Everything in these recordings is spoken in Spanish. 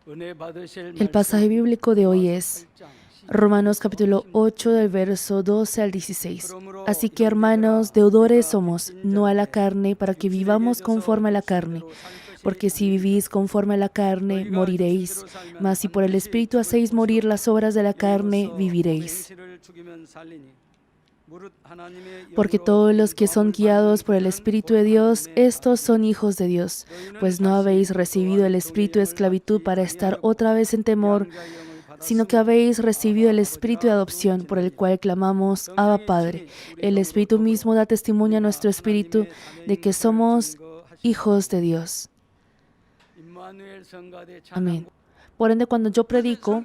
El pasaje bíblico de hoy es Romanos capítulo 8 del verso 12 al 16. Así que, hermanos, deudores somos, no a la carne, para que vivamos conforme a la carne. Porque si vivís conforme a la carne, moriréis. Mas si por el Espíritu hacéis morir las obras de la carne, viviréis. Porque todos los que son guiados por el Espíritu de Dios, estos son hijos de Dios. Pues no habéis recibido el espíritu de esclavitud para estar otra vez en temor, sino que habéis recibido el espíritu de adopción, por el cual clamamos, Abba Padre. El Espíritu mismo da testimonio a nuestro espíritu de que somos hijos de Dios. Amén. Por ende, cuando yo predico,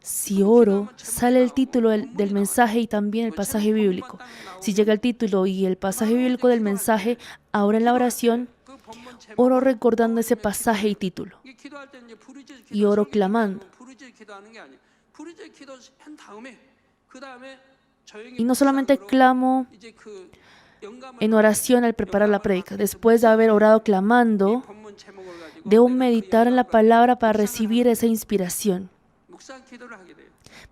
si oro, sale el título del mensaje y también el pasaje bíblico. Si llega el título y el pasaje bíblico del mensaje, ahora en la oración, oro recordando ese pasaje y título. Y oro clamando. Y no solamente clamo en oración al preparar la prédica. Después de haber orado clamando, debo meditar en la palabra para recibir esa inspiración.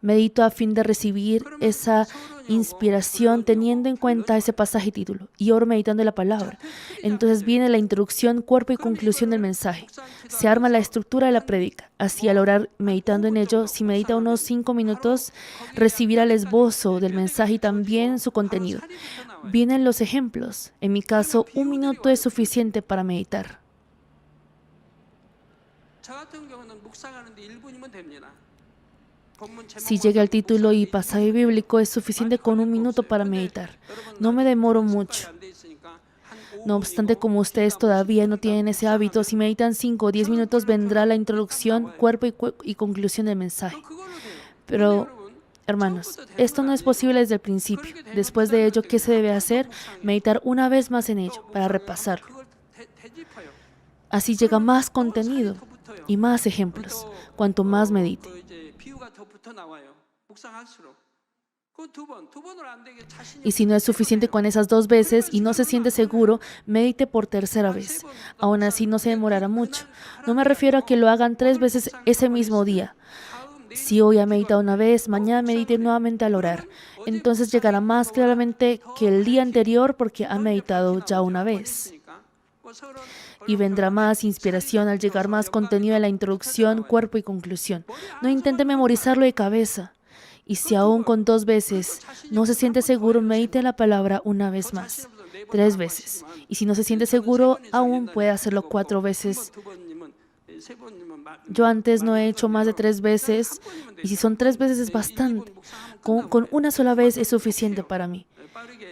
Medito a fin de recibir esa inspiración teniendo en cuenta ese pasaje y título. Y oro meditando en la palabra. Entonces viene la introducción, cuerpo y conclusión del mensaje. Se arma la estructura de la prédica. Así al orar meditando en ello, si medita unos 5 minutos, recibirá el esbozo del mensaje y también su contenido. Vienen los ejemplos. En mi caso, 1 minuto es suficiente para meditar. Si llega el título y pasaje bíblico, es suficiente con 1 minuto para meditar. No me demoro mucho. No obstante, como ustedes todavía no tienen ese hábito, si meditan 5 o 10 minutos, vendrá la introducción, cuerpo y conclusión del mensaje. Pero, hermanos, esto no es posible desde el principio. Después de ello, ¿qué se debe hacer? Meditar una vez más en ello, para repasarlo. Así llega más contenido y más ejemplos, cuanto más medite. Y si no es suficiente con esas 2 veces y no se siente seguro, medite por tercera vez. Aún así no se demorará mucho. No me refiero a que lo hagan 3 veces ese mismo día. Si hoy ha meditado una vez, mañana medite nuevamente al orar. Entonces llegará más claramente que el día anterior porque ha meditado ya una vez. Y vendrá más inspiración al llegar más contenido en la introducción, cuerpo y conclusión. No intente memorizarlo de cabeza. Y si aún con 2 veces no se siente seguro, medite la palabra una vez más, 3 veces. Y si no se siente seguro, aún puede hacerlo 4 veces. Yo antes no he hecho más de 3 veces, y si son 3 veces es bastante. Con una sola vez es suficiente para mí.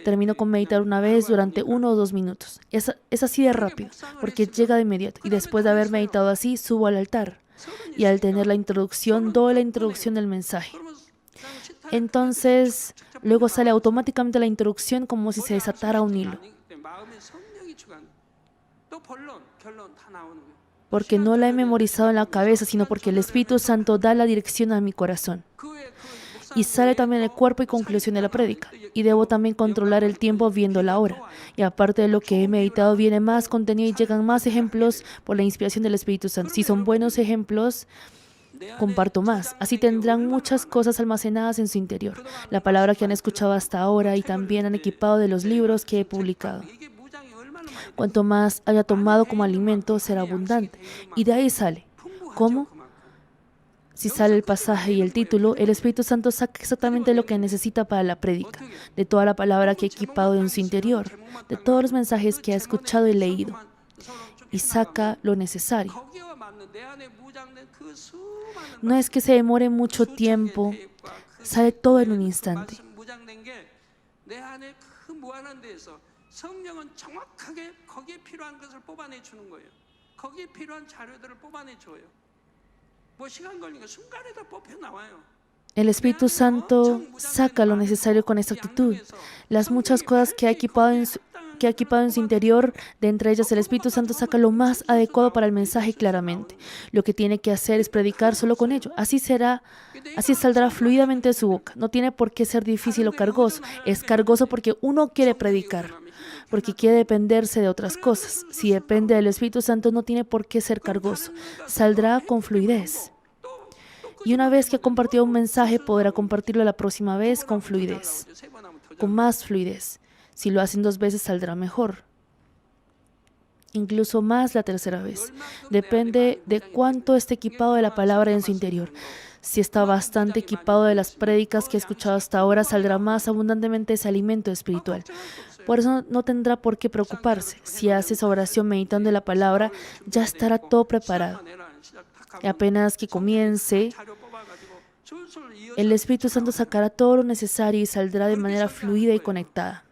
Termino con meditar una vez durante 1 o 2 minutos. Es así de rápido, porque llega de inmediato. Y después de haber meditado así, subo al altar. Y al tener la introducción, doy la introducción del mensaje. Entonces, luego sale automáticamente la introducción como si se desatara un hilo. Porque no la he memorizado en la cabeza, sino porque el Espíritu Santo da la dirección a mi corazón. Y sale también el cuerpo y conclusión de la prédica. Y debo también controlar el tiempo viendo la hora. Y aparte de lo que he meditado, viene más contenido y llegan más ejemplos por la inspiración del Espíritu Santo. Si son buenos ejemplos, comparto más. Así tendrán muchas cosas almacenadas en su interior. La palabra que han escuchado hasta ahora y también han equipado de los libros que he publicado. Cuanto más haya tomado como alimento, será abundante. Y de ahí sale. ¿Cómo? Si sale el pasaje y el título, el Espíritu Santo saca exactamente lo que necesita para la prédica, de toda la palabra que ha equipado en su interior, de todos los mensajes que ha escuchado y leído, y saca lo necesario. No es que se demore mucho tiempo, sale todo en un instante. El Espíritu Santo saca lo necesario con exactitud. Las muchas cosas que ha equipado que ha equipado en su interior, de entre ellas el Espíritu Santo saca lo más adecuado para el mensaje claramente. Lo que tiene que hacer es predicar solo con ello. Así saldrá fluidamente de su boca. No tiene por qué ser difícil o cargoso. Es cargoso porque uno quiere predicar, porque quiere dependerse de otras cosas. Si depende del Espíritu Santo, no tiene por qué ser cargoso. Saldrá con fluidez. Y una vez que ha compartido un mensaje, podrá compartirlo la próxima vez con fluidez, con más fluidez. Si lo hacen 2 veces, saldrá mejor. Incluso más la tercera vez. Depende de cuánto esté equipado de la palabra en su interior. Si está bastante equipado de las prédicas que ha escuchado hasta ahora, saldrá más abundantemente ese alimento espiritual. Por eso no tendrá por qué preocuparse. Si hace esa oración meditando en la palabra, ya estará todo preparado. Y apenas que comience, el Espíritu Santo sacará todo lo necesario y saldrá de manera fluida y conectada.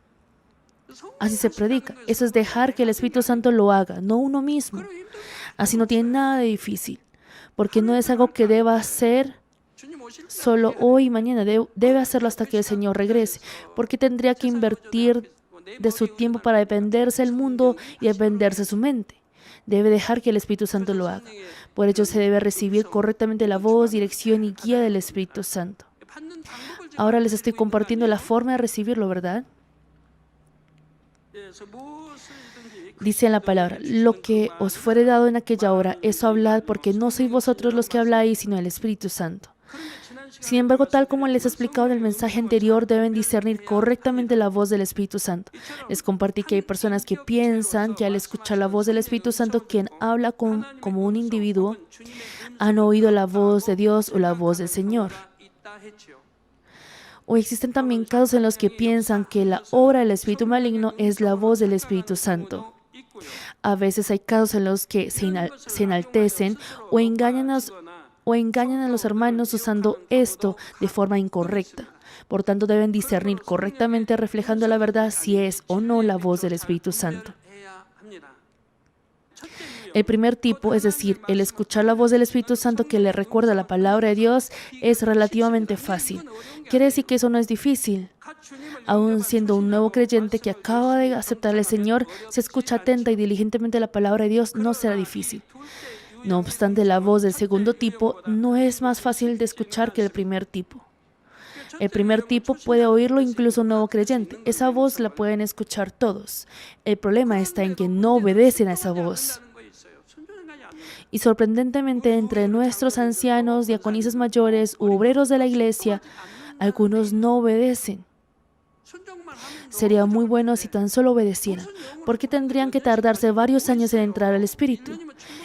Así se predica. Eso es dejar que el Espíritu Santo lo haga, no uno mismo. Así no tiene nada de difícil, porque no es algo que deba hacer solo hoy y mañana. Debe hacerlo hasta que el Señor regrese. Porque tendría que invertir de su tiempo para dependerse del mundo y dependerse su mente. Debe dejar que el Espíritu Santo lo haga. Por ello se debe recibir correctamente la voz, dirección y guía del Espíritu Santo. Ahora les estoy compartiendo la forma de recibirlo, ¿verdad? Dice en la palabra: lo que os fuere dado en aquella hora, eso hablad, porque no sois vosotros los que habláis, sino el Espíritu Santo. Sin embargo, tal como les he explicado en el mensaje anterior, deben discernir correctamente la voz del Espíritu Santo. Les compartí que hay personas que piensan que al escuchar la voz del Espíritu Santo, quien habla como un individuo, han oído la voz de Dios o la voz del Señor. O existen también casos en los que piensan que la obra del espíritu maligno es la voz del Espíritu Santo. A veces hay casos en los que se enaltecen o engañan a los hermanos usando esto de forma incorrecta. Por tanto, deben discernir correctamente, reflejando la verdad, si es o no la voz del Espíritu Santo. El primer tipo, es decir, el escuchar la voz del Espíritu Santo que le recuerda la palabra de Dios, es relativamente fácil. Quiere decir que eso no es difícil. Aún siendo un nuevo creyente que acaba de aceptar al Señor, se escucha atenta y diligentemente la palabra de Dios, no será difícil. No obstante, la voz del segundo tipo no es más fácil de escuchar que el primer tipo. El primer tipo puede oírlo incluso un nuevo creyente. Esa voz la pueden escuchar todos. El problema está en que no obedecen a esa voz. Y sorprendentemente, entre nuestros ancianos, diaconisas mayores u obreros de la iglesia, algunos no obedecen. Sería muy bueno si tan solo obedecieran. ¿Por qué tendrían que tardarse varios años en entrar al Espíritu?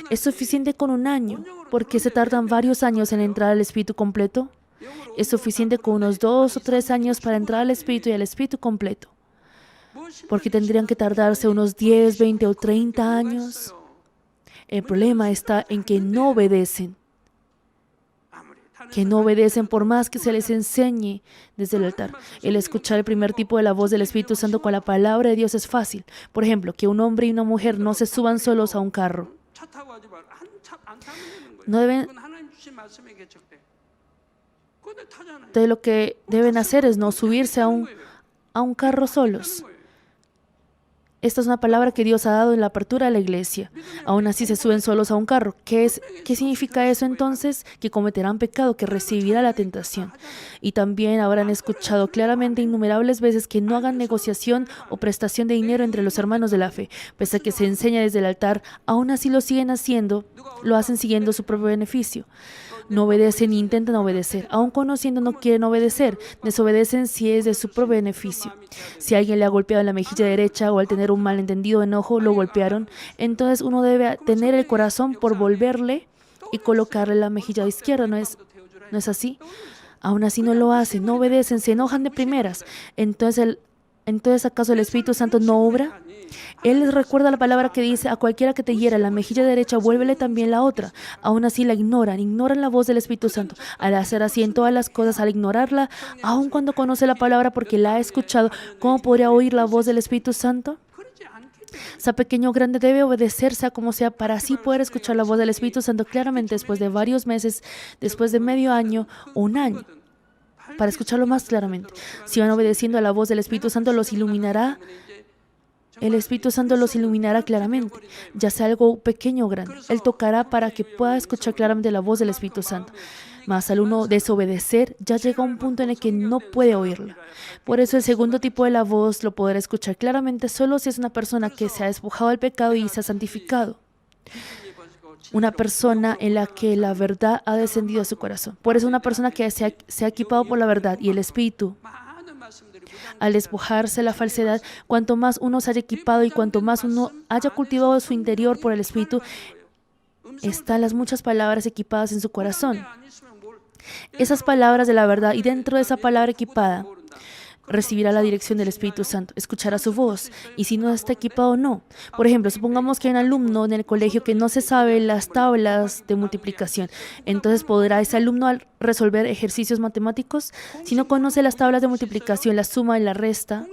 ¿Es suficiente con 1 año? ¿Por qué se tardan varios años en entrar al Espíritu completo? ¿Es suficiente con unos 2 o 3 años para entrar al Espíritu y al Espíritu completo? ¿Por qué tendrían que tardarse unos 10, 20 o 30 años? El problema está en que no obedecen. Que no obedecen por más que se les enseñe desde el altar. El escuchar el primer tipo de la voz del Espíritu Santo con la palabra de Dios es fácil. Por ejemplo, que un hombre y una mujer no se suban solos a un carro. No deben... De lo que deben hacer es no subirse a un carro solos. Esta es una palabra que Dios ha dado en la apertura de la iglesia. Aún así se suben solos a un carro. ¿Qué significa eso entonces? Que cometerán pecado, que recibirá la tentación. Y también habrán escuchado claramente innumerables veces que no hagan negociación o prestación de dinero entre los hermanos de la fe. Pese a que se enseña desde el altar, aún así lo siguen haciendo, lo hacen siguiendo su propio beneficio. No obedecen ni intentan obedecer. Aun conociendo, no quieren obedecer. Desobedecen si es de su propio beneficio. Si alguien le ha golpeado en la mejilla derecha o al tener un malentendido enojo lo golpearon, entonces uno debe tener el corazón por volverle y colocarle la mejilla izquierda. ¿No es así? Aún así no lo hacen, no obedecen, se enojan de primeras. Entonces, ¿acaso el Espíritu Santo no obra? Él les recuerda la palabra que dice: a cualquiera que te hiera la mejilla derecha, vuélvele también la otra. Aún así la ignoran la voz del Espíritu Santo. Al hacer así en todas las cosas, al ignorarla, aun cuando conoce la palabra porque la ha escuchado, ¿cómo podría oír la voz del Espíritu Santo? Sea pequeño o grande, debe obedecerse a como sea para así poder escuchar la voz del Espíritu Santo claramente después de varios meses, después de medio año o 1 año. Para escucharlo más claramente. Si van obedeciendo a la voz del Espíritu Santo, los iluminará el Espíritu Santo los iluminará claramente, ya sea algo pequeño o grande. Él tocará para que pueda escuchar claramente la voz del Espíritu Santo. Mas al uno desobedecer, ya llega un punto en el que no puede oírla. Por eso el segundo tipo de la voz lo podrá escuchar claramente solo si es una persona que se ha despojado del pecado y se ha santificado. Una persona en la que la verdad ha descendido a su corazón. Por eso una persona que se ha equipado por la verdad y el Espíritu, al despojarse de la falsedad, cuanto más uno se haya equipado y cuanto más uno haya cultivado su interior por el Espíritu, están las muchas palabras equipadas en su corazón. Esas palabras de la verdad, y dentro de esa palabra equipada, recibirá la dirección del Espíritu Santo, escuchará su voz, y si no está equipado, no. Por ejemplo, supongamos que hay un alumno en el colegio que no se sabe las tablas de multiplicación. Entonces, ¿podrá ese alumno resolver ejercicios matemáticos? Si no conoce las tablas de multiplicación, la suma y la resta,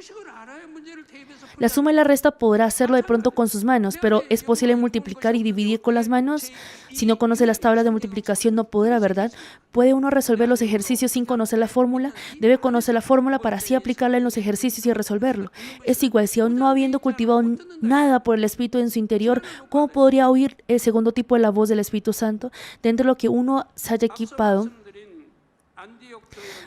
la suma y la resta podrá hacerlo de pronto con sus manos, pero ¿es posible multiplicar y dividir con las manos? Si no conoce las tablas de multiplicación, no podrá, ¿verdad? ¿Puede uno resolver los ejercicios sin conocer la fórmula? Debe conocer la fórmula para así aplicarla en los ejercicios y resolverlo. Es igual, si aún no habiendo cultivado nada por el Espíritu en su interior, ¿cómo podría oír el segundo tipo de la voz del Espíritu Santo? Dentro de lo que uno se haya equipado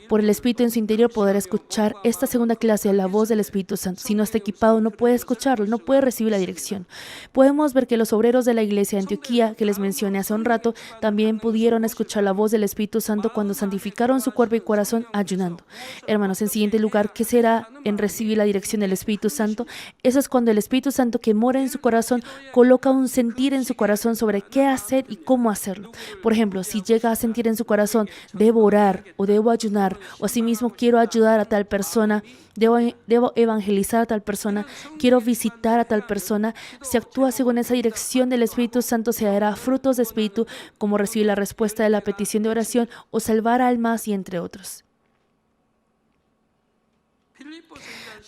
por el Espíritu en su interior, podrá escuchar esta segunda clase de la voz del Espíritu Santo. Si no está equipado, no puede escucharlo, no puede recibir la dirección. Podemos ver que los obreros de la iglesia de Antioquía, que les mencioné hace un rato, también pudieron escuchar la voz del Espíritu Santo cuando santificaron su cuerpo y corazón ayunando. Hermanos, en siguiente lugar, ¿qué será en recibir la dirección del Espíritu Santo? Eso es cuando el Espíritu Santo que mora en su corazón coloca un sentir en su corazón sobre qué hacer y cómo hacerlo. Por ejemplo, si llega a sentir en su corazón, debo orar o debo ayunar, o asimismo quiero ayudar a tal persona, debo evangelizar a tal persona, quiero visitar a tal persona, si actúa según esa dirección del Espíritu Santo, se dará frutos de Espíritu, como recibir la respuesta de la petición de oración o salvar almas y entre otros.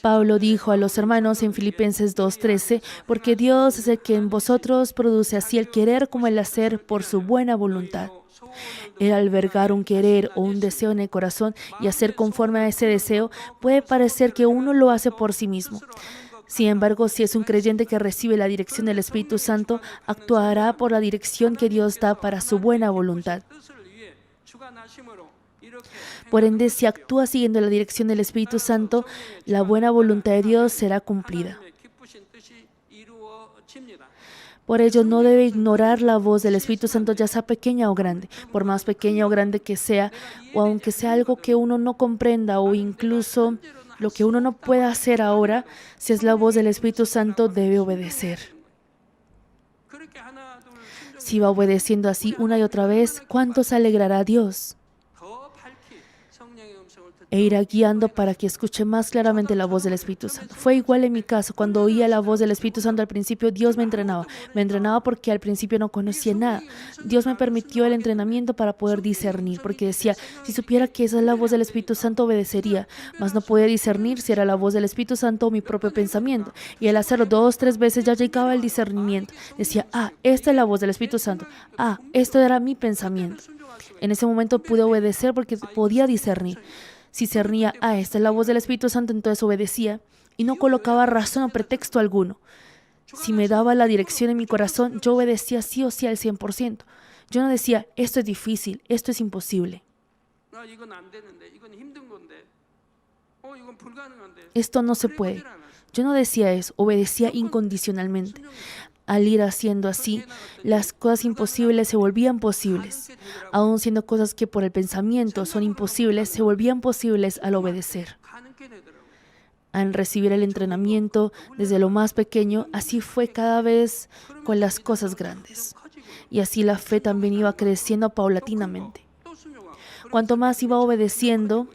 Pablo dijo a los hermanos en Filipenses 2:13, porque Dios es el que en vosotros produce así el querer como el hacer por su buena voluntad. El albergar un querer o un deseo en el corazón y hacer conforme a ese deseo puede parecer que uno lo hace por sí mismo. Sin embargo, si es un creyente que recibe la dirección del Espíritu Santo, actuará por la dirección que Dios da para su buena voluntad. Por ende, si actúa siguiendo la dirección del Espíritu Santo, la buena voluntad de Dios será cumplida. Por ello, no debe ignorar la voz del Espíritu Santo, ya sea pequeña o grande, por más pequeña o grande que sea, o aunque sea algo que uno no comprenda o incluso lo que uno no pueda hacer ahora, si es la voz del Espíritu Santo, debe obedecer. Si va obedeciendo así una y otra vez, ¿cuánto se alegrará Dios? E irá guiando para que escuche más claramente la voz del Espíritu Santo. Fue igual en mi caso. Cuando oía la voz del Espíritu Santo al principio, Dios me entrenaba. Me entrenaba porque al principio no conocía nada. Dios me permitió el entrenamiento para poder discernir, porque decía, si supiera que esa es la voz del Espíritu Santo, obedecería. Mas no podía discernir si era la voz del Espíritu Santo o mi propio pensamiento. Y al hacerlo 2, 3 veces ya llegaba el discernimiento. Decía, esta es la voz del Espíritu Santo. Esto era mi pensamiento. En ese momento pude obedecer porque podía discernir. Si cernía, esta es la voz del Espíritu Santo, entonces obedecía y no colocaba razón o pretexto alguno. Si me daba la dirección en mi corazón, yo obedecía sí o sí al 100%. Yo no decía, esto es difícil, esto es imposible. Esto no se puede. Yo no decía eso, obedecía incondicionalmente. Al ir haciendo así, las cosas imposibles se volvían posibles. Aún siendo cosas que por el pensamiento son imposibles, se volvían posibles al obedecer. Al recibir el entrenamiento desde lo más pequeño, así fue cada vez con las cosas grandes. Y así la fe también iba creciendo paulatinamente. Cuanto más iba obedeciendo,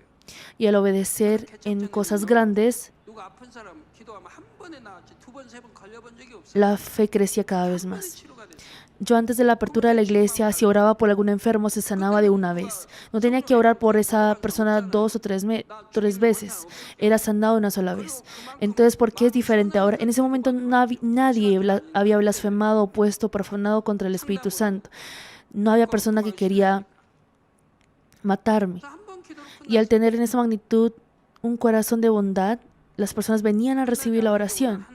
y al obedecer en cosas grandes, la fe crecía cada vez más. Yo antes de la apertura de la iglesia, si oraba por algún enfermo, se sanaba de una vez. No tenía que orar por esa persona 2 o 3 veces. Era sanado una sola vez. Entonces, ¿por qué es diferente ahora? En ese momento nadie había blasfemado, opuesto, profanado contra el Espíritu Santo. No había persona que quería matarme. Y al tener en esa magnitud un corazón de bondad, las personas venían a recibir la oración.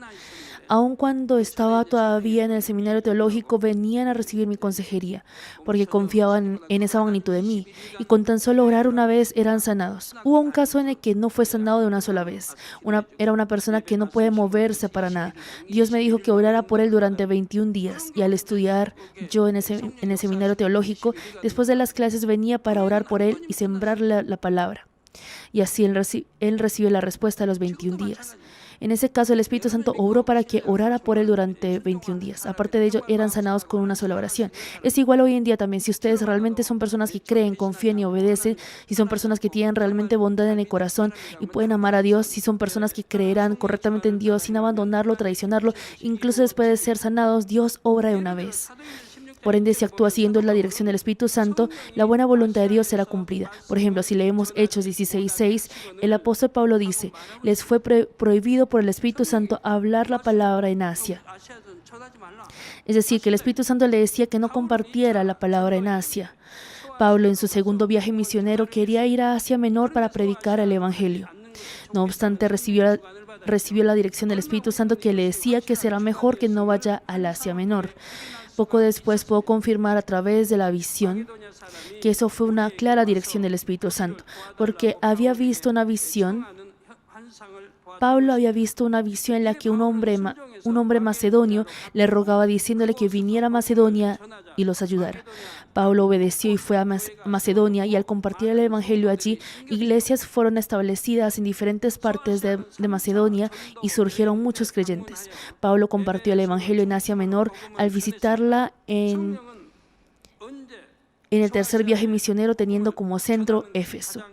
Aun cuando estaba todavía en el seminario teológico, venían a recibir mi consejería, porque confiaban en esa magnitud de mí, y con tan solo orar una vez eran sanados. Hubo un caso en el que no fue sanado de una sola vez. Era una persona que no puede moverse para nada. Dios me dijo que orara por él durante 21 días, y al estudiar yo en el seminario teológico, después de las clases venía para orar por él y sembrar la palabra. Y así él recibió la respuesta a los 21 días. En ese caso, el Espíritu Santo obró para que orara por él durante 21 días. Aparte de ello, eran sanados con una sola oración. Es igual hoy en día también. Si ustedes realmente son personas que creen, confían y obedecen, si son personas que tienen realmente bondad en el corazón y pueden amar a Dios, si son personas que creerán correctamente en Dios sin abandonarlo, traicionarlo, incluso después de ser sanados, Dios obra de una vez. Por ende, si actúa siguiendo la dirección del Espíritu Santo, la buena voluntad de Dios será cumplida. Por ejemplo, si leemos Hechos 16:6, el apóstol Pablo dice: les fue prohibido por el Espíritu Santo hablar la palabra en Asia. Es decir, que el Espíritu Santo le decía que no compartiera la palabra en Asia. Pablo, en su segundo viaje misionero, quería ir a Asia Menor para predicar el Evangelio. No obstante, recibió la dirección del Espíritu Santo, que le decía que será mejor que no vaya al Asia Menor. Poco después puedo confirmar a través de la visión que eso fue una clara dirección del Espíritu Santo, porque había visto una visión. Pablo había visto una visión en la que un hombre macedonio le rogaba diciéndole que viniera a Macedonia y los ayudara. Pablo obedeció y fue a Macedonia, y al compartir el Evangelio allí, iglesias fueron establecidas en diferentes partes de Macedonia y surgieron muchos creyentes. Pablo compartió el Evangelio en Asia Menor al visitarla en el tercer viaje misionero, teniendo como centro Éfeso.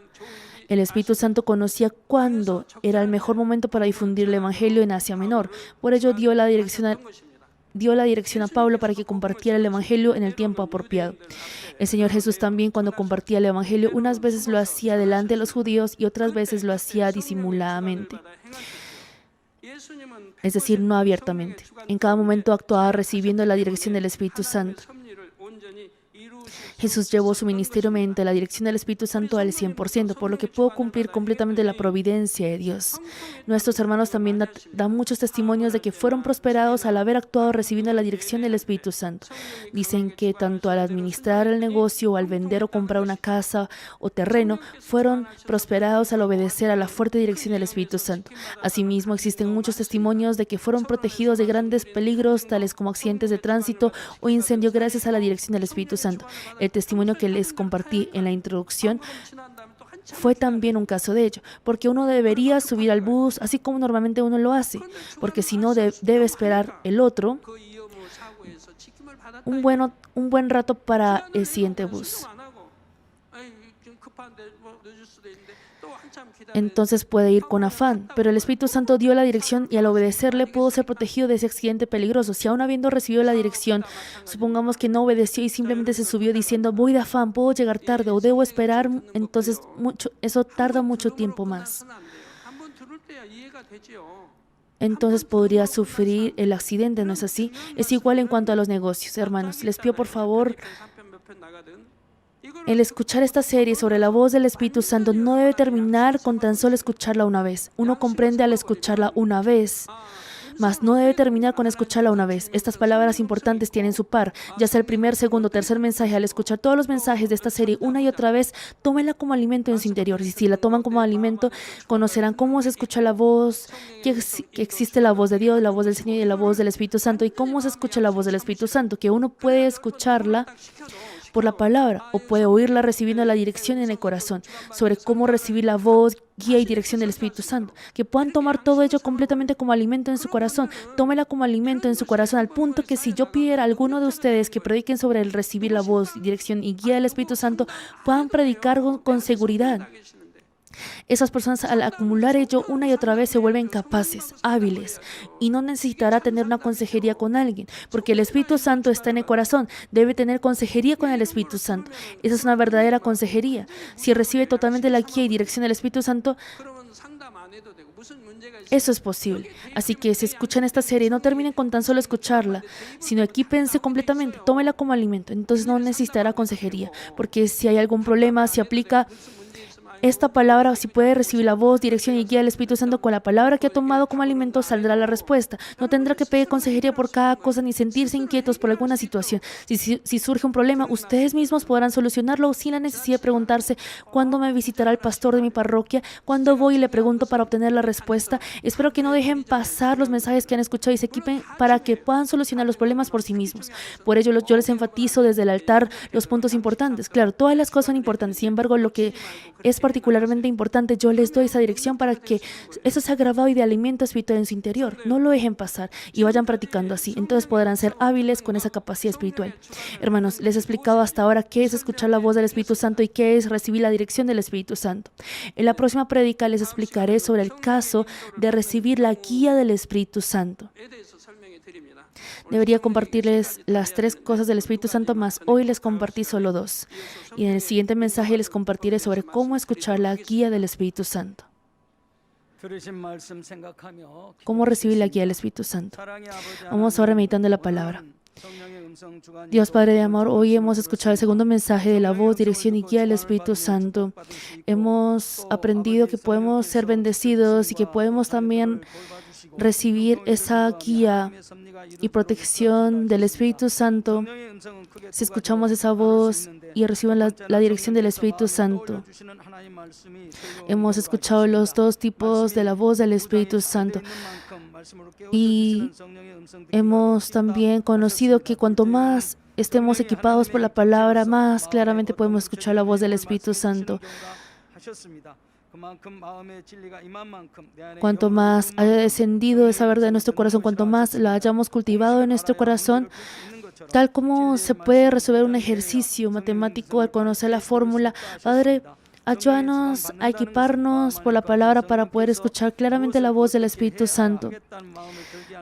El Espíritu Santo conocía cuándo era el mejor momento para difundir el Evangelio en Asia Menor. Por ello dio la dirección a Pablo para que compartiera el Evangelio en el tiempo apropiado. El Señor Jesús también, cuando compartía el Evangelio, unas veces lo hacía delante de los judíos y otras veces lo hacía disimuladamente. Es decir, no abiertamente. En cada momento actuaba recibiendo la dirección del Espíritu Santo. Jesús llevó su ministerio mediante la dirección del Espíritu Santo al 100%, por lo que pudo cumplir completamente la providencia de Dios. Nuestros hermanos también dan muchos testimonios de que fueron prosperados al haber actuado recibiendo la dirección del Espíritu Santo. Dicen que tanto al administrar el negocio o al vender o comprar una casa o terreno, fueron prosperados al obedecer a la fuerte dirección del Espíritu Santo. Asimismo, existen muchos testimonios de que fueron protegidos de grandes peligros, tales como accidentes de tránsito o incendio, gracias a la dirección del Espíritu Santo. El testimonio que les compartí en la introducción fue también un caso de ello, porque uno debería subir al bus así como normalmente uno lo hace, porque si no debe esperar el otro un buen rato para el siguiente bus. Entonces puede ir con afán, pero el Espíritu Santo dio la dirección y al obedecerle pudo ser protegido de ese accidente peligroso. Si aún habiendo recibido la dirección, supongamos que no obedeció y simplemente se subió diciendo: voy de afán, puedo llegar tarde o debo esperar, entonces eso tarda mucho tiempo más. Entonces podría sufrir el accidente, ¿no es así? Es igual en cuanto a los negocios, hermanos. Les pido por favor, el escuchar esta serie sobre la voz del Espíritu Santo no debe terminar con tan solo escucharla una vez. Uno comprende al escucharla una vez, mas no debe terminar con escucharla una vez. Estas palabras importantes tienen su par, ya sea el primer, segundo, tercer mensaje. Al escuchar todos los mensajes de esta serie una y otra vez, tómenla como alimento en su interior. Y si la toman como alimento, conocerán cómo se escucha la voz, que existe la voz de Dios, la voz del Señor y la voz del Espíritu Santo. Y cómo se escucha la voz del Espíritu Santo, que uno puede escucharla por la palabra o puede oírla recibiendo la dirección en el corazón, sobre cómo recibir la voz, guía y dirección del Espíritu Santo. Que puedan tomar todo ello completamente como alimento en su corazón. Tómela como alimento en su corazón, al punto que si yo pidiera a alguno de ustedes que prediquen sobre el recibir la voz, dirección y guía del Espíritu Santo, puedan predicar con seguridad. Esas personas, al acumular ello una y otra vez, se vuelven capaces, hábiles, y no necesitará tener una consejería con alguien, porque el Espíritu Santo está en el corazón. Debe tener consejería con el Espíritu Santo. Esa es una verdadera consejería. Si recibe totalmente la guía y dirección del Espíritu Santo, eso es posible. Así que si escuchan esta serie, no terminen con tan solo escucharla, sino equípense completamente, tómela como alimento. Entonces no necesitará consejería, porque si hay algún problema, si aplica esta palabra, si puede recibir la voz, dirección y guía del Espíritu Santo con la palabra que ha tomado como alimento, saldrá la respuesta. No tendrá que pedir consejería por cada cosa ni sentirse inquietos por alguna situación. Si surge un problema, ustedes mismos podrán solucionarlo sin la necesidad de preguntarse ¿cuándo me visitará el pastor de mi parroquia? ¿Cuándo voy y le pregunto para obtener la respuesta? Espero que no dejen pasar los mensajes que han escuchado y se equipen para que puedan solucionar los problemas por sí mismos. Por ello, yo les enfatizo desde el altar los puntos importantes. Claro, todas las cosas son importantes. Sin embargo, lo que es particularmente importante, yo les doy esa dirección para que eso sea grabado y de alimento espiritual en su interior. No lo dejen pasar y vayan practicando así. Entonces podrán ser hábiles con esa capacidad espiritual. Hermanos, les he explicado hasta ahora qué es escuchar la voz del Espíritu Santo y qué es recibir la dirección del Espíritu Santo. En la próxima prédica les explicaré sobre el caso de recibir la guía del Espíritu Santo. Debería compartirles las 3 cosas del Espíritu Santo, más hoy les compartí solo 2. Y en el siguiente mensaje les compartiré sobre cómo escuchar la guía del Espíritu Santo. ¿Cómo recibir la guía del Espíritu Santo? Vamos ahora meditando la palabra. Dios Padre de amor, hoy hemos escuchado el segundo mensaje de la voz, dirección y guía del Espíritu Santo. Hemos aprendido que podemos ser bendecidos y que podemos también recibir esa guía y protección del Espíritu Santo si escuchamos esa voz y recibimos la dirección del Espíritu Santo. Hemos escuchado los 2 tipos de la voz del Espíritu Santo y hemos también conocido que cuanto más estemos equipados por la palabra, más claramente podemos escuchar la voz del Espíritu Santo. Cuanto más haya descendido esa verdad en nuestro corazón, cuanto más la hayamos cultivado en nuestro corazón, tal como se puede resolver un ejercicio matemático al conocer la fórmula, Padre, ayúdanos a equiparnos por la palabra para poder escuchar claramente la voz del Espíritu Santo.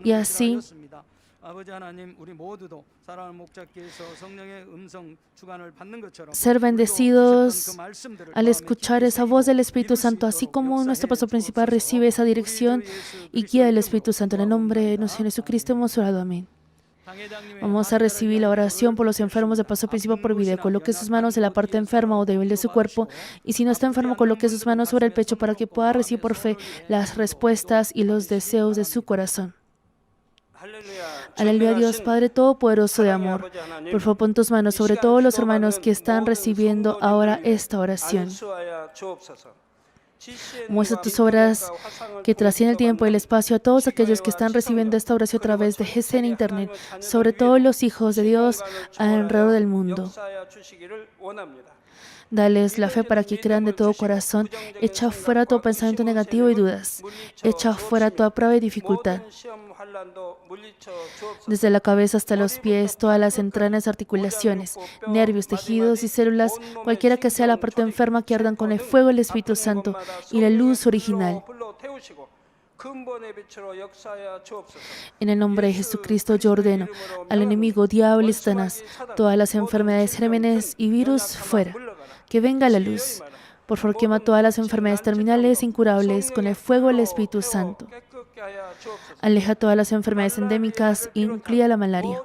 Y así, ser bendecidos al escuchar esa voz del Espíritu Santo, así como nuestro pastor principal recibe esa dirección y guía del Espíritu Santo. En el nombre de nuestro Señor Jesucristo hemos orado. Amén. Vamos a recibir la oración por los enfermos del pastor principal por video. Coloque sus manos en la parte enferma o débil de su cuerpo. Y si no está enfermo, coloque sus manos sobre el pecho para que pueda recibir por fe las respuestas y los deseos de su corazón. Aleluya, Dios Padre Todopoderoso de amor. Por favor, pon tus manos sobre todos los hermanos que están recibiendo ahora esta oración. Muestra tus obras que trascienden el tiempo y el espacio a todos aquellos que están recibiendo esta oración a través de GC en Internet, sobre todos los hijos de Dios alrededor del mundo. Dales la fe para que crean de todo corazón. Echa fuera todo pensamiento negativo y dudas. Echa fuera toda prueba y dificultad. Desde la cabeza hasta los pies, todas las entrañas, articulaciones, nervios, tejidos y células, cualquiera que sea la parte enferma, que ardan con el fuego del Espíritu Santo y la luz original. En el nombre de Jesucristo yo ordeno al enemigo, diablo y Satanás, todas las enfermedades, gérmenes y virus fuera. Que venga la luz. Por favor, quema todas las enfermedades terminales e incurables con el fuego del Espíritu Santo. Aleja todas las enfermedades endémicas, incluida la malaria.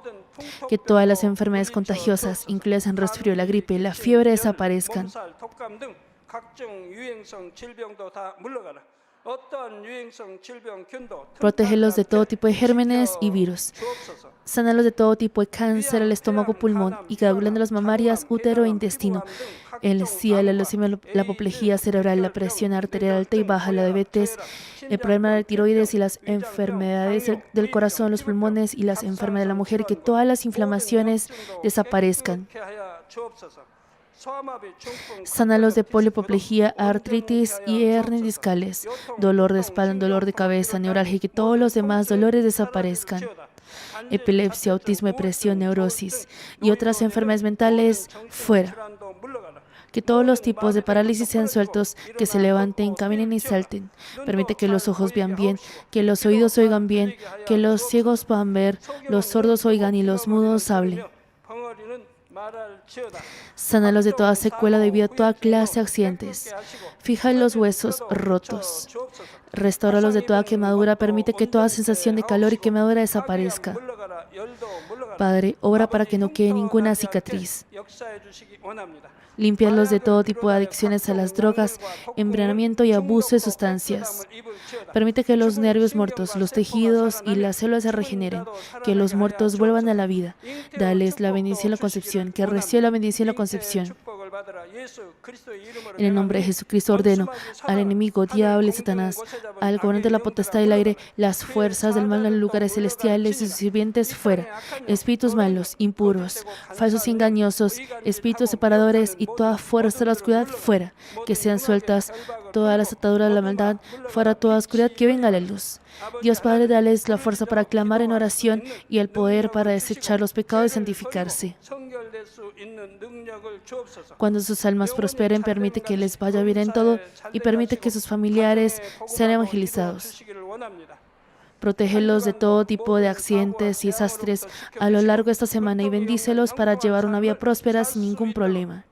Que todas las enfermedades contagiosas, incluidas el resfrío, la gripe, la fiebre, desaparezcan. Protégelos de todo tipo de gérmenes y virus. Sánalos de todo tipo de cáncer al estómago, pulmón y glándulas mamarias, útero e intestino. El SIDA, la leucemia, la apoplejía cerebral, la presión arterial alta y baja, la diabetes, el problema de tiroides y las enfermedades del corazón, los pulmones y las enfermedades de la mujer, y que todas las inflamaciones desaparezcan. Sánalos de poliopoplejía, artritis y hernias discales, dolor de espalda, dolor de cabeza, neuralgia, y que todos los demás dolores desaparezcan. Epilepsia, autismo, depresión, neurosis y otras enfermedades mentales fuera. Que todos los tipos de parálisis sean sueltos, que se levanten, caminen y salten. Permite que los ojos vean bien, que los oídos oigan bien, que los ciegos puedan ver, los sordos oigan y los mudos hablen. Sánalos de toda secuela debido a toda clase de accidentes. Fija los huesos rotos. Restáuralos de toda quemadura. Permite que toda sensación de calor y quemadura desaparezca. Padre, obra para que no quede ninguna cicatriz. Límpialos de todo tipo de adicciones a las drogas, embriagamiento y abuso de sustancias. Permite que los nervios muertos, los tejidos y las células se regeneren, que los muertos vuelvan a la vida. Dales la bendición en la concepción, que reciba la bendición en la concepción. En el nombre de Jesucristo ordeno al enemigo, diablo y Satanás, al gobernante de la potestad del aire, las fuerzas del mal en los lugares celestiales y sus sirvientes fuera. Espíritus malos, impuros, falsos y engañosos, espíritus separadores y toda fuerza de la oscuridad fuera. Que sean sueltas todas las ataduras de la maldad, fuera toda oscuridad, que venga la luz. Dios Padre, dales la fuerza para clamar en oración y el poder para desechar los pecados y santificarse. Cuando sus almas prosperen, permite que les vaya bien en todo y permite que sus familiares sean evangelizados. Protégelos de todo tipo de accidentes y desastres a lo largo de esta semana y bendícelos para llevar una vida próspera sin ningún problema.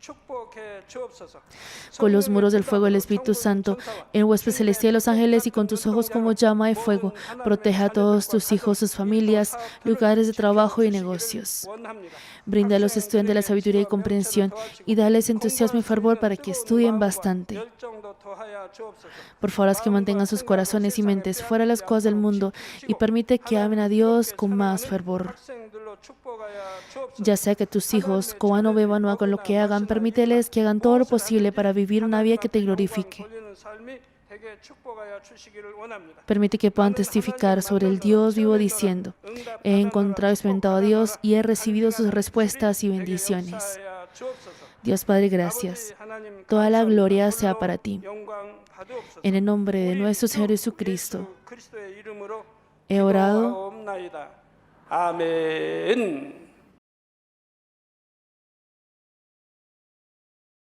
Con los muros del fuego del Espíritu Santo, el huésped celestial de los ángeles y con tus ojos como llama de fuego, protege a todos tus hijos, sus familias, lugares de trabajo y negocios. Brinda a los estudiantes la sabiduría y comprensión y dales entusiasmo y fervor para que estudien bastante. Por favor, haz que mantengan sus corazones y mentes fuera de las cosas del mundo y permite que amen a Dios con más fervor. Ya sea que tus hijos coman o beban o hagan lo que hagan, permíteles que hagan todo lo posible para vivir una vida que te glorifique. Permite que puedan testificar sobre el Dios vivo diciendo: he encontrado y experimentado a Dios y he recibido sus respuestas y bendiciones. Dios Padre, gracias. Toda la gloria sea para ti. En el nombre de nuestro Señor Jesucristo, he orado. 아멘.